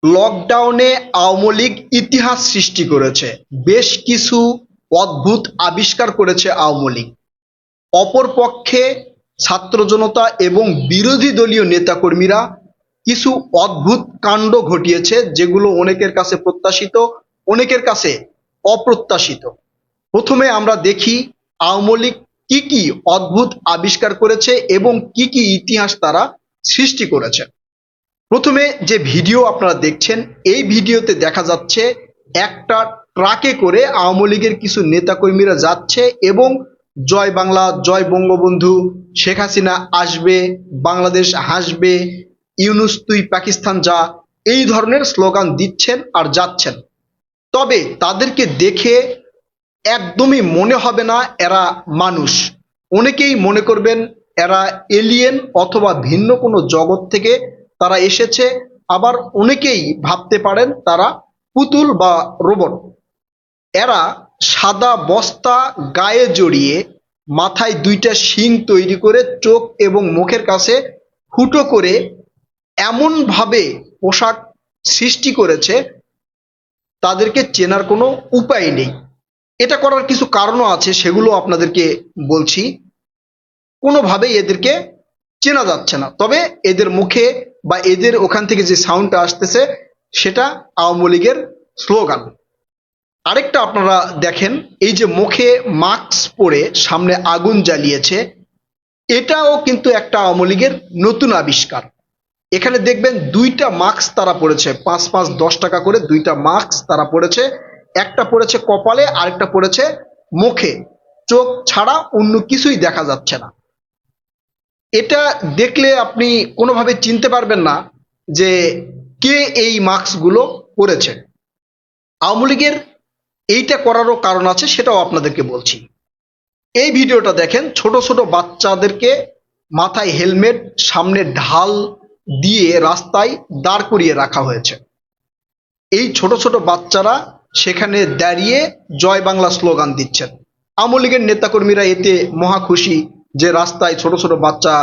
লকডাউনে আওয়ামী লীগ ইতিহাস সৃষ্টি করেছে, বেশ কিছু অদ্ভুত আবিষ্কার করেছে আওয়ামী লীগ। অপরপক্ষে ছাত্র জনতা এবং বিরোধী দলীয় নেতাকর্মীরা কিছু অদ্ভুত কাণ্ড ঘটিয়েছে, যেগুলো অনেকের কাছে প্রত্যাশিত, অনেকের কাছে অপ্রত্যাশিত। প্রথমে আমরা দেখি আওয়ামী লীগ কি কি অদ্ভুত আবিষ্কার করেছে এবং কি কি ইতিহাস তারা সৃষ্টি করেছে। প্রথমে যে ভিডিও আপনারা দেখছেন, এই ভিডিওতে দেখা যাচ্ছে একটা ট্রাকে করে আওয়ামী লীগের কিছু নেতাকর্মীরা যাচ্ছে এবং জয় বাংলা, জয় বঙ্গবন্ধু, শেখ হাসিনা আসবে, বাংলাদেশ হাসবে, ইউনূস তুই পাকিস্তান যা, এই ধরনের স্লোগান দিচ্ছেন আর যাচ্ছেন। তবে তাদেরকে দেখে একদমই মনে হবে না এরা মানুষ। অনেকেই মনে করবেন এরা এলিয়েন অথবা ভিন্ন কোনো জগৎ থেকে তারা এসেছে, আবার অনেকেই ভাবতে পারেন তারা পুতুল বা রোবট। এরা সাদা বস্তা গায়ে জড়িয়ে, মাথায় দুইটা শিং তৈরি করে, চোখ এবং মুখের কাছে ফুটো করে এমন ভাবে পোশাক সৃষ্টি করেছে, তাদেরকে চেনার কোনো উপায় নেই। এটা করার কিছু কারণও আছে, সেগুলো আপনাদেরকে বলছি। কোনোভাবেই এদেরকে চেনা যাচ্ছে না, তবে এদের মুখে বা এদের ওখান থেকে যে সাউন্ডটা আসতেছে সেটা আওয়ামী লীগের স্লোগান। আরেকটা আপনারা দেখেন, এই যে মুখে মাস্ক পরে সামনে আগুন জ্বালিয়েছে, এটাও কিন্তু একটা আওয়ামী লীগের নতুন আবিষ্কার। এখানে দেখবেন দুইটা মাস্ক তারা পড়েছে, ৫-৫-১০ টাকা করে দুইটা মাস্ক তারা পড়েছে। একটা পড়েছে কপালে, আরেকটা পড়েছে মুখে। চোখ ছাড়া অন্য কিছুই দেখা যাচ্ছে না। এটা দেখলে আপনি কোনোভাবে চিনতে পারবেন না যে কে এই মাস্কগুলো পরেছে। আওয়ামী লীগের এইটা করারও কারণ আছে, সেটাও আপনাদেরকে বলছি। এই ভিডিওটা দেখেন, ছোট ছোট বাচ্চাদেরকে মাথায় হেলমেট, সামনে ঢাল দিয়ে রাস্তায় দাঁড় করিয়ে রাখা হয়েছে। এই ছোট ছোট বাচ্চারা সেখানে দাঁড়িয়ে জয় বাংলা স্লোগান দিচ্ছেন। আওয়ামী লীগের নেতাকর্মীরা এতে মহা খুশি যে রাস্তায় ছোট ছোট বাচ্চা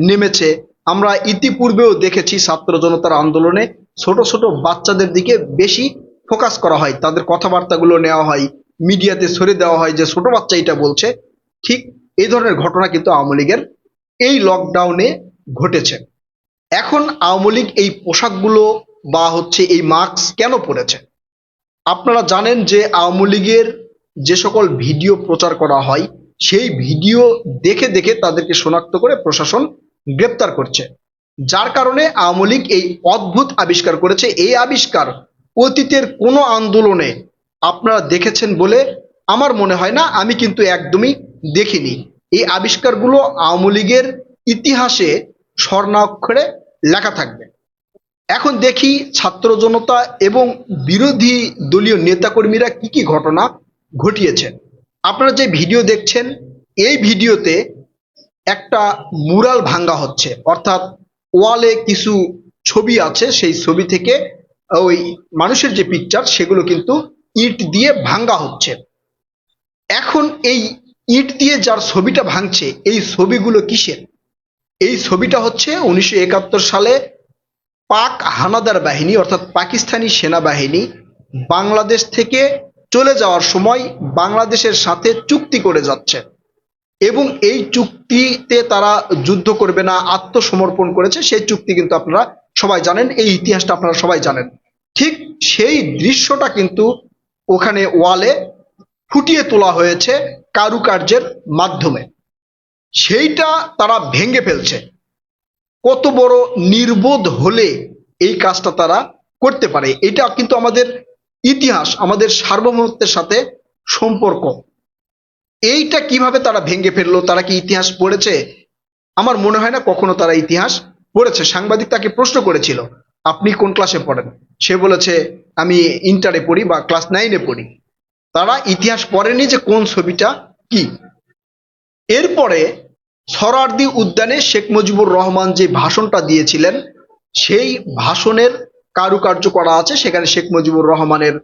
নেমেছে। আমরা ইতিপূর্বেও দেখেছি ছাত্র জনতার আন্দোলনে ছোট ছোট বাচ্চাদের দিকে বেশি ফোকাস করা হয়, তাদের কথাবার্তাগুলো নেওয়া হয়, মিডিয়াতে ছড়িয়ে দেওয়া হয় যে ছোট বাচ্চা এটা বলছে। ঠিক এই ধরনের ঘটনা কিন্তু আওয়ামী লীগের এই লকডাউনে ঘটেছে। এখন আওয়ামী লীগ এই পোশাকগুলো বা হচ্ছে এই মাস্ক কেন পরেছে? আপনারা জানেন যে আওয়ামী লীগের যে সকল ভিডিও প্রচার করা হয়, সেই ভিডিও দেখে দেখে তাদেরকে শনাক্ত করে প্রশাসন গ্রেপ্তার করছে। যার কারণে আওয়ামী লীগ এই অদ্ভুত আবিষ্কার করেছে। এই আবিষ্কার অতীতের কোনো আন্দোলনে আপনারা দেখেছেন বলে আমার মনে হয় না, আমি কিন্তু একদমই দেখিনি। এই আবিষ্কারগুলো আওয়ামী লীগের ইতিহাসে স্বর্ণাক্ষরে লেখা থাকবে। এখন দেখি ছাত্র জনতা এবং বিরোধী দলীয় নেতাকর্মীরা কি কি ঘটনা ঘটিয়েছে। আপনারা যে ভিডিও দেখছেন, এই ভিডিওতে একটা মুরাল ভাঙ্গা হচ্ছে, অর্থাৎ ওয়ালে কিছু ছবি আছে, সেই ছবি থেকে ওই মানুষের যে পিকচার সেগুলো কিন্তু ইট দিয়ে ভাঙ্গা হচ্ছে। এখন এই ইট দিয়ে যার ছবিটা ভাঙছে, এই ছবিগুলো কিসের? এই ছবিটা হচ্ছে ১৯৭১ সালে পাক হানাদার বাহিনী অর্থাৎ পাকিস্তানি সেনাবাহিনী বাংলাদেশ থেকে চলে যাওয়ার সময় বাংলাদেশের সাথে চুক্তি করে যাচ্ছে এবং এই চুক্তিতে তারা যুদ্ধ করবে না, আত্মসমর্পণ করেছে। সেই চুক্তি কিন্তু আপনারা সবাই জানেন, এই ইতিহাসটা আপনারা সবাই জানেন। ঠিক সেই দৃশ্যটা কিন্তু ওখানে ওয়ালে ফুটিয়ে তোলা হয়েছে কারুকার্যের মাধ্যমে। সেইটা তারা ভেঙে ফেলছে। কত বড় নির্বোধ হলে এই কাজটা তারা করতে পারে? এটা কিন্তু আমাদের ইতিহাস, আমাদের সার্বভৌমত্বের সাথে সম্পর্ক। এইটা কিভাবে তারা ভেঙে ফেললো? তারা কি ইতিহাস পড়েছে? আমার মনে হয় না কখনো তারা ইতিহাস পড়েছে। সাংবাদিক তাকে প্রশ্ন করেছিল, আপনি কোন ক্লাসে পড়েন? সে বলেছে, আমি ইন্টারে পড়ি বা ক্লাস 9-এ পড়ি। তারা ইতিহাস পড়েনি যে কোন ছবিটা কি। এরপরে সরারদি উদ্যানে শেখ মুজিবুর রহমান যে ভাষণটা দিয়েছিলেন, সেই ভাষণের কারুকার্য করা আছে, সেখানে শেখ মুজিবুর রহমানের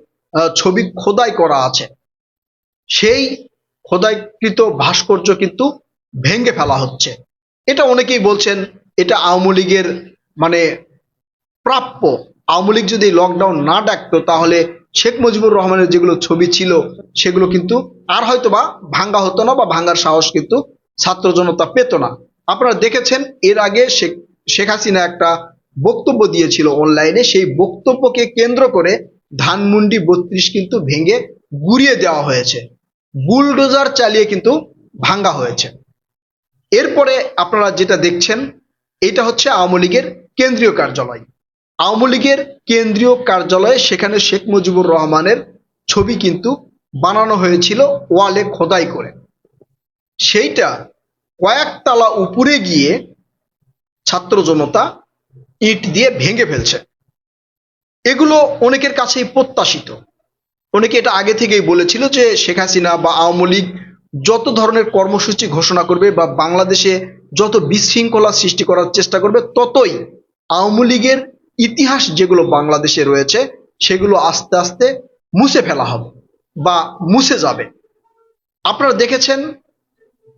ছবি খোদাই করা আছে। সেই খোদাইকৃত ভাস্কর্য কিন্তু ভেঙে ফেলা হচ্ছে। এটা অনেকেই বলছেন এটা আওয়ামী লীগের মানে প্রাপ্য। আওয়ামী লীগ যদি লকডাউন না ডাকতো তাহলে শেখ মুজিবুর রহমানের যেগুলো ছবি ছিল সেগুলো কিন্তু আর হয়তোবা ভাঙ্গা হতো না, বা ভাঙ্গার সাহস কিন্তু ছাত্র জনতা পেত না। আপনারা দেখেছেন এর আগে শেখ হাসিনা একটা বক্তব্য দিয়েছিল অনলাইনে, সেই বক্তব্যকে কেন্দ্র করে ধানমন্ডি 32 কিন্তু ভেঙে গুড়িয়ে দেওয়া হয়েছে, বুলডোজার চালিয়ে কিন্তু ভাঙ্গা হয়েছে। এরপরে আপনারা যেটা দেখছেন এটা হচ্ছে আওয়ামী লীগের কেন্দ্রীয় কার্যালয়। আওয়ামী লীগের কেন্দ্রীয় কার্যালয়ে সেখানে শেখ মুজিবুর রহমানের ছবি কিন্তু বানানো হয়েছিল ওয়ালে খোদাই করে, সেইটা কয়েকতলা উপরে গিয়ে ছাত্র জনতা ইট দিয়ে ভেঙে ফেলছে। এগুলো অনেকের কাছেই প্রত্যাশিত। অনেকে এটা আগে থেকেই বলেছিল যে শেখ হাসিনা বা আওয়ামী লীগ যত ধরনের কর্মসূচি ঘোষণা করবে বা বাংলাদেশে যত বিশৃঙ্খলা সৃষ্টি করার চেষ্টা করবে, ততই আওয়ামী লীগের ইতিহাস যেগুলো বাংলাদেশে রয়েছে সেগুলো আস্তে আস্তে মুছে ফেলা হবে বা মুছে যাবে। আপনারা দেখেছেন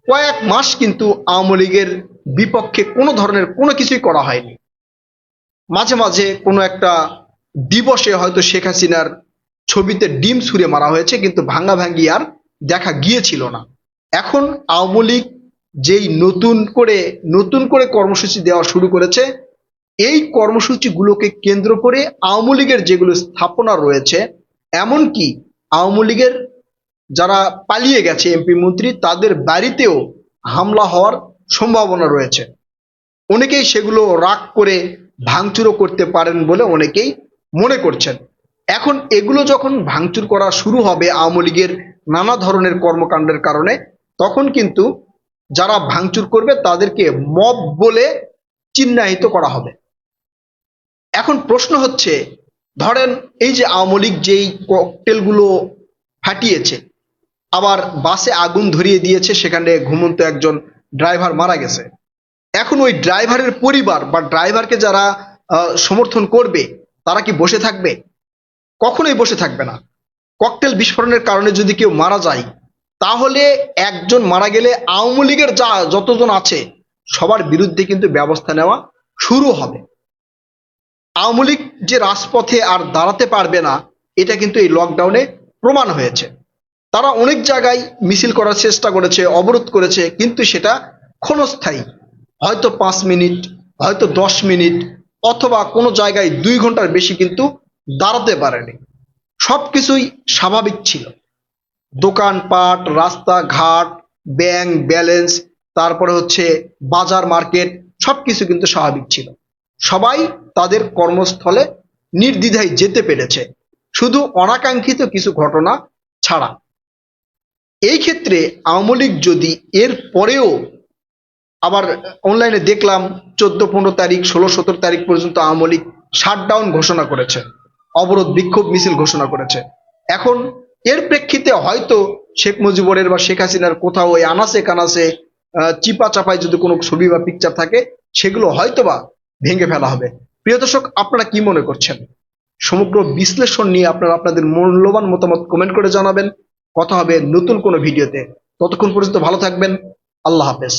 কয়েক মাস কিন্তু আওয়ামী লীগের বিপক্ষে কোনো ধরনের কোনো কিছুই করা হয়নি। মাঝে মাঝে কোনো একটা দিবসে হয়তো শেখ হাসিনার ছবিতে ডিম ছুঁড়ে মারা হয়েছে, কিন্তু ভাঙ্গাভাঙ্গি আর দেখা গিয়েছিল না। এখন আওয়ামী লীগ যেই নতুন করে কর্মসূচি দেওয়া শুরু করেছে, এই কর্মসূচিগুলোকে কেন্দ্র করে আওয়ামী লীগের যেগুলো স্থাপনা রয়েছে, এমনকি আওয়ামী লীগের যারা পালিয়ে গেছে এমপি মন্ত্রী তাদের বাড়িতেও হামলা হওয়ার সম্ভাবনা রয়েছে। অনেকেই সেগুলো রাগ করে ভাঙচুরও করতে পারেন বলে অনেকেই মনে করছেন। এখন এগুলো যখন ভাঙচুর করা শুরু হবে আওয়ামী লীগের নানা ধরনের কর্মকাণ্ডের কারণে, তখন কিন্তু যারা ভাঙচুর করবে তাদেরকে মব বলে চিহ্নিত করা হবে। এখন প্রশ্ন হচ্ছে, ধরেন এই যে আওয়ামী লীগ যেই ককটেলগুলো ফাটিয়েছে, আবার বাসে আগুন ধরিয়ে দিয়েছে, সেখানে ঘুমন্ত একজন ড্রাইভার মারা গেছে। এখন ওই ড্রাইভারের পরিবার বা ড্রাইভারকে যারা সমর্থন করবে তারা কি বসে থাকবে? কখনোই বসে থাকবে না। ককটেল বিস্ফোরণের কারণে যদি কেউ মারা যায়, তাহলে একজন মারা গেলে আওয়ামী লীগের যতজন আছে সবার বিরুদ্ধে কিন্তু ব্যবস্থা নেওয়া শুরু হবে। আওয়ামী লীগ যে রাজপথে আর দাঁড়াতে পারবে না, এটা কিন্তু এই লকডাউনে প্রমাণ হয়েছে। তারা অনেক জায়গায় মিছিল করার চেষ্টা করেছে, অবরোধ করেছে, কিন্তু সেটা ক্ষণস্থায়ী, হয়তো 5 মিনিট, হয়তো 10 মিনিট, অথবা কোনো জায়গায় 2 ঘন্টার বেশি কিন্তু দাঁড়াতে পারেনি। সবকিছুই স্বাভাবিক ছিল। দোকানপাট, রাস্তাঘাট, ব্যাংক ব্যালেন্স, তারপরে হচ্ছে বাজার মার্কেট, সবকিছু কিন্তু স্বাভাবিক ছিল। সবাই তাদের কর্মস্থলে নির্দ্বিধায় যেতে পেরেছে, শুধু অনাকাঙ্ক্ষিত কিছু ঘটনা ছাড়া। এই ক্ষেত্রে আওয়ামী লীগ যদি এর পরেও, আবার অনলাইনে দেখলাম 14-15 তারিখ, 16-17 তারিখ পর্যন্ত আওয়ামী লীগ শাটডাউন ঘোষণা করেছে, অবরোধ বিক্ষোভ মিছিল ঘোষণা করেছে। এখন এর প্রেক্ষিতে হয়তো শেখ মুজিবুরের বা শেখ হাসিনার কোথাও ওই আনাচে কানাচে চিপা চাপায় যদি কোনো ছবি বা পিকচার থাকে, সেগুলো হয়তোবা ভেঙে ফেলা হবে। প্রিয় দর্শক, আপনারা কি মনে করছেন? সমগ্র বিশ্লেষণ নিয়ে আপনারা আপনাদের মূল্যবান মতামত কমেন্ট করে জানাবেন। কথা হবে নতুন কোনো ভিডিওতে। ততক্ষণ পর্যন্ত ভালো থাকবেন। আল্লাহ হাফেজ।